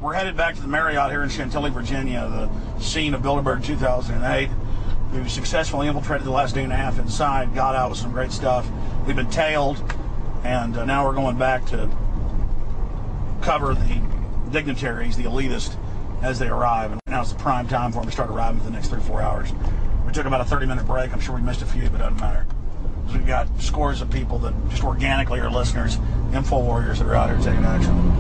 We're headed back to the Marriott here in Chantilly, Virginia, the scene of Bilderberg 2008. We've successfully infiltrated the last day and a half inside, got out with some great stuff. We've been tailed, and now we're going back to cover the dignitaries, the elitists, as they arrive. And now it's the prime time for them to start arriving for the next 3 or 4 hours. We took about a 30-minute break. I'm sure we missed a few, but it doesn't matter. Because we've got scores of people that just organically are listeners, info warriors that are out here taking action.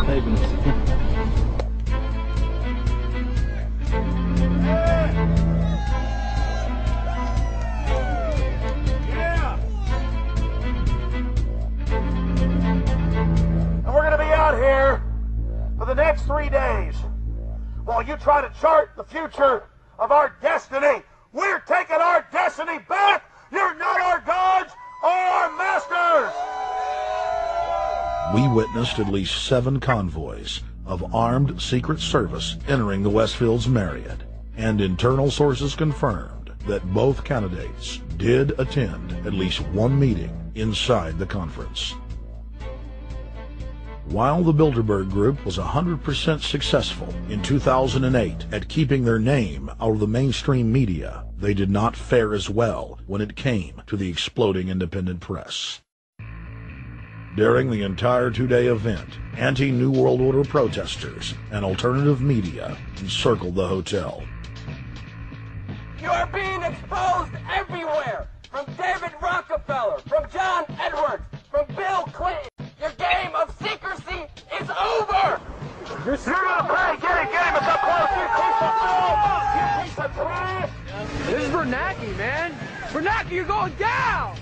Hey, here for the next 3 days while you try to chart the future of our destiny. We're taking our destiny back. You're not our gods or our masters. We witnessed at least 7 convoys of armed Secret Service entering the Westfield's Marriott, and internal sources confirmed that both candidates did attend at least one meeting inside the conference. While the Bilderberg Group was 100% successful in 2008 at keeping their name out of the mainstream media, they did not fare as well when it came to the exploding independent press. During the entire 2-day event, anti-New World Order protesters and alternative media encircled the hotel. You are being exposed everywhere, from David Rockefeller, from John Edwards, from Bill Clinton. Your game of secrecy is over! You're gonna pay! Get him! It's up close! You piece of filth! You piece of trash! This is Bernanke, man! Bernanke, you're going down!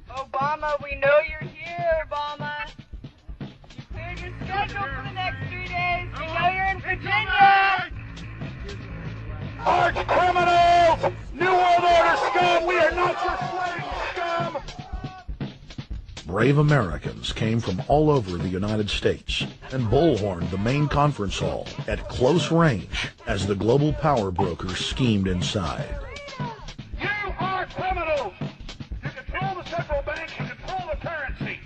Obama, we know you're here, Obama. You cleared your schedule for the next 3 days. We know you're in Virginia. Arch criminals! New World Order scum! We are not your slave scum! Brave Americans came from all over the United States and bullhorned the main conference hall at close range as the global power brokers schemed inside. You are criminals! You control the central bank, you control the currency,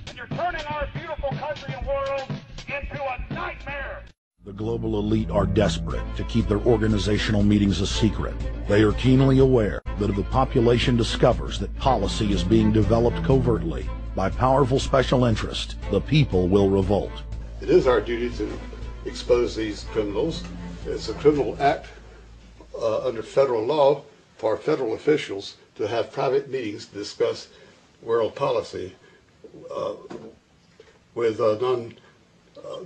and you're turning our beautiful country and world into a nightmare! The global elite are desperate to keep their organizational meetings a secret. They are keenly aware that if the population discovers that policy is being developed covertly by powerful special interests, the people will revolt. It is our duty to expose these criminals. It's a criminal act under federal law for federal officials to have private meetings to discuss world policy with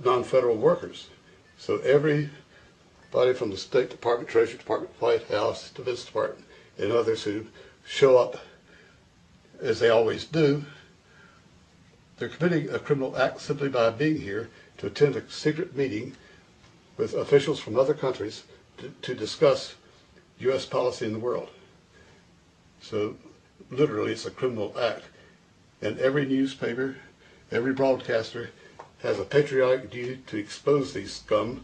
non-federal workers. So everybody from the State Department, Treasury Department, White House, Defense Department, and others who show up, as they always do, they're committing a criminal act simply by being here to attend a secret meeting with officials from other countries to discuss U.S. policy in the world. So literally it's a criminal act. And every newspaper, every broadcaster has a patriotic duty to expose these scum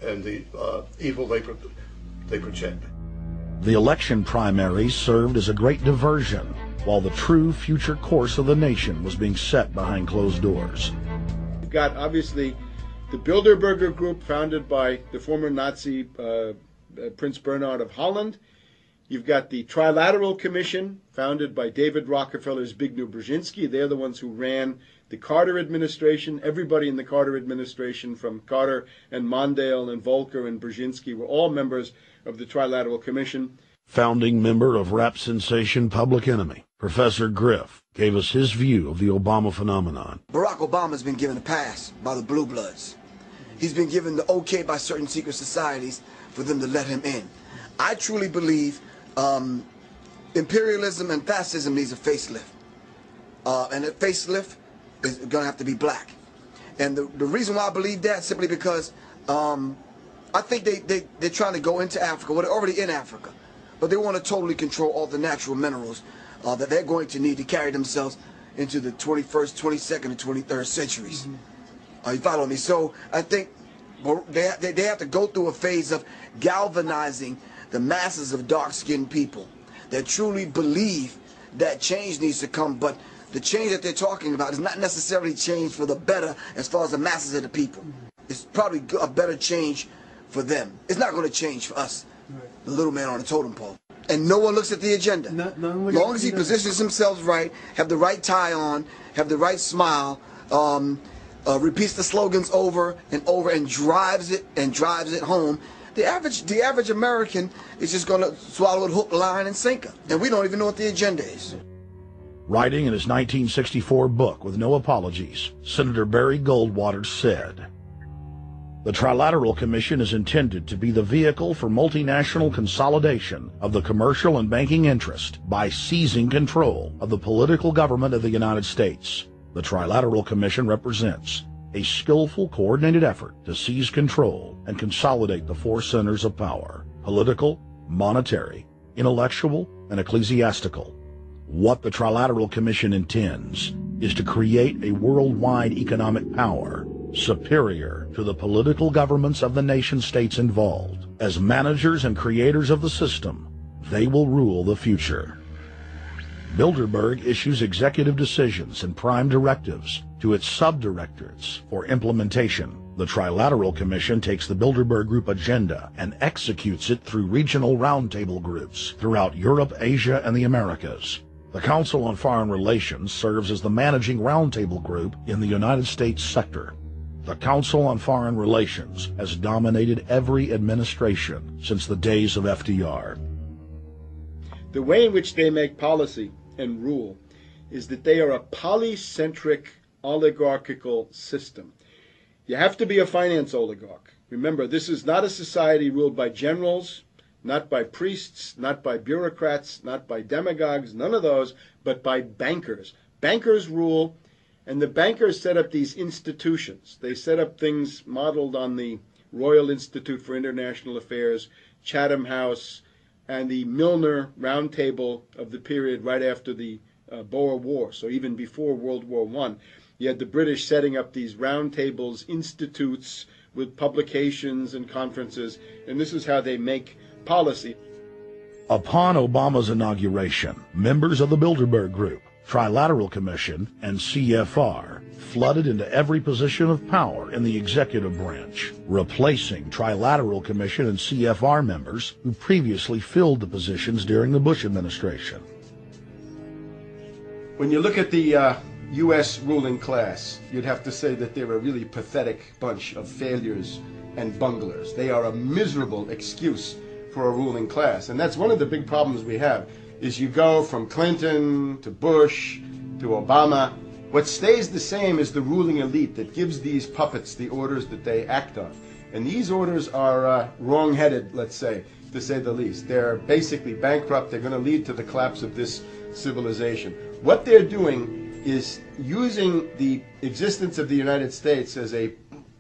and the evil they project. The election primaries served as a great diversion, while the true future course of the nation was being set behind closed doors. You've got, obviously, the Bilderberger Group, founded by the former Nazi Prince Bernhard of Holland. You've got the Trilateral Commission, founded by David Rockefeller's Zbigniew Brzezinski. They're the ones who ran the Carter administration. Everybody in the Carter administration, from Carter and Mondale and Volcker and Brzezinski, were all members of the Trilateral Commission. Founding member of rap sensation Public Enemy, Professor Griff, gave us his view of the Obama phenomenon. Barack Obama's been given a pass by the Blue Bloods. He's been given the okay by certain secret societies for them to let him in. I truly believe imperialism and fascism needs a facelift. And that facelift is going to have to be black. And the reason why I believe that, simply because I think they're trying to go into Africa. Well, they're already in Africa. But they want to totally control all the natural minerals that they're going to need to carry themselves into the 21st, 22nd, and 23rd centuries. You follow me? So I think they have to go through a phase of galvanizing the masses of dark-skinned people. that truly believe that change needs to come, but the change that they're talking about is not necessarily change for the better as far as the masses of the people. It's probably a better change for them. It's not going to change for us, the little man on the totem pole. And no one looks at the agenda. As long as he positions himself right, have the right tie on, have the right smile, repeats the slogans over and over and drives it home, the average American is just going to swallow it hook, line, and sinker. And we don't even know what the agenda is. Writing in his 1964 book, With No Apologies, Senator Barry Goldwater said, "The Trilateral Commission is intended to be the vehicle for multinational consolidation of the commercial and banking interest by seizing control of the political government of the United States. The Trilateral Commission represents a skillful, coordinated effort to seize control and consolidate the four centers of power: political, monetary, intellectual, and ecclesiastical. What the Trilateral Commission intends is to create a worldwide economic power superior to the political governments of the nation-states involved. As managers and creators of the system, they will rule the future." Bilderberg issues executive decisions and prime directives to its subdirectorates for implementation. The Trilateral Commission takes the Bilderberg Group agenda and executes it through regional roundtable groups throughout Europe, Asia, and the Americas. The Council on Foreign Relations serves as the managing roundtable group in the United States sector. The Council on Foreign Relations has dominated every administration since the days of FDR. The way in which they make policy and rule is that they are a polycentric oligarchical system. You have to be a finance oligarch. Remember, this is not a society ruled by generals, not by priests, not by bureaucrats, not by demagogues, none of those, but by bankers. Bankers rule, and the bankers set up these institutions. They set up things modeled on the Royal Institute for International Affairs, Chatham House, and the Milner Round Table of the period right after the Boer War, so even before World War I. You had the British setting up these round tables, institutes with publications and conferences, and this is how they make policy. Upon Obama's inauguration, members of the Bilderberg Group, Trilateral Commission, and CFR flooded into every position of power in the executive branch, replacing Trilateral Commission and CFR members who previously filled the positions during the Bush administration. When you look at the U.S. ruling class, you'd have to say that they're a really pathetic bunch of failures and bunglers. They are a miserable excuse for a ruling class. And that's one of the big problems we have, is you go from Clinton to Bush to Obama. What stays the same is the ruling elite that gives these puppets the orders that they act on. And these orders are wrong-headed, let's say the least. They're basically bankrupt. They're going to lead to the collapse of this civilization. What they're doing is using the existence of the United States as a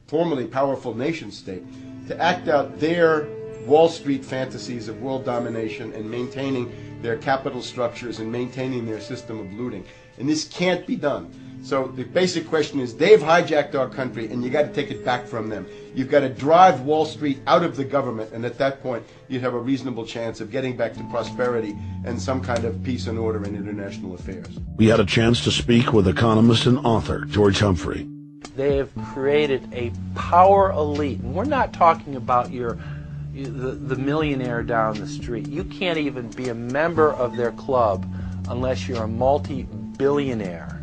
formerly powerful nation-state to act out their Wall Street fantasies of world domination and maintaining their capital structures and maintaining their system of looting. And this can't be done. So the basic question is, they've hijacked our country and you got to take it back from them. You've got to drive Wall Street out of the government, and at that point you'd have a reasonable chance of getting back to prosperity and some kind of peace and order in international affairs. We had a chance to speak with economist and author George Humphrey. They have created a power elite, and we're not talking about the millionaire down the street. You can't even be a member of their club unless you're a multi-billionaire.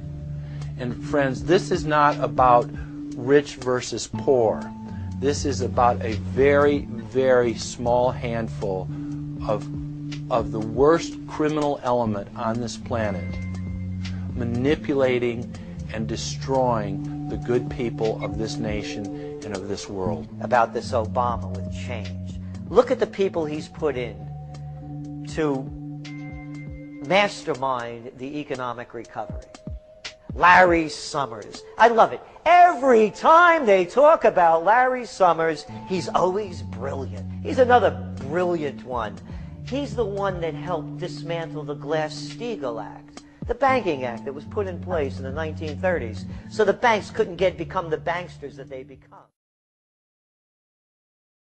And friends, this is not about rich versus poor. This is about a very, very small handful of the worst criminal element on this planet, manipulating and destroying the good people of this nation and of this world. About this Obama with change. Look at the people he's put in to mastermind the economic recovery. Larry Summers. I love it. Every time they talk about Larry Summers, he's always brilliant. He's another brilliant one. He's the one that helped dismantle the Glass-Steagall Act, the banking act that was put in place in the 1930s, so the banks couldn't become the banksters that they become.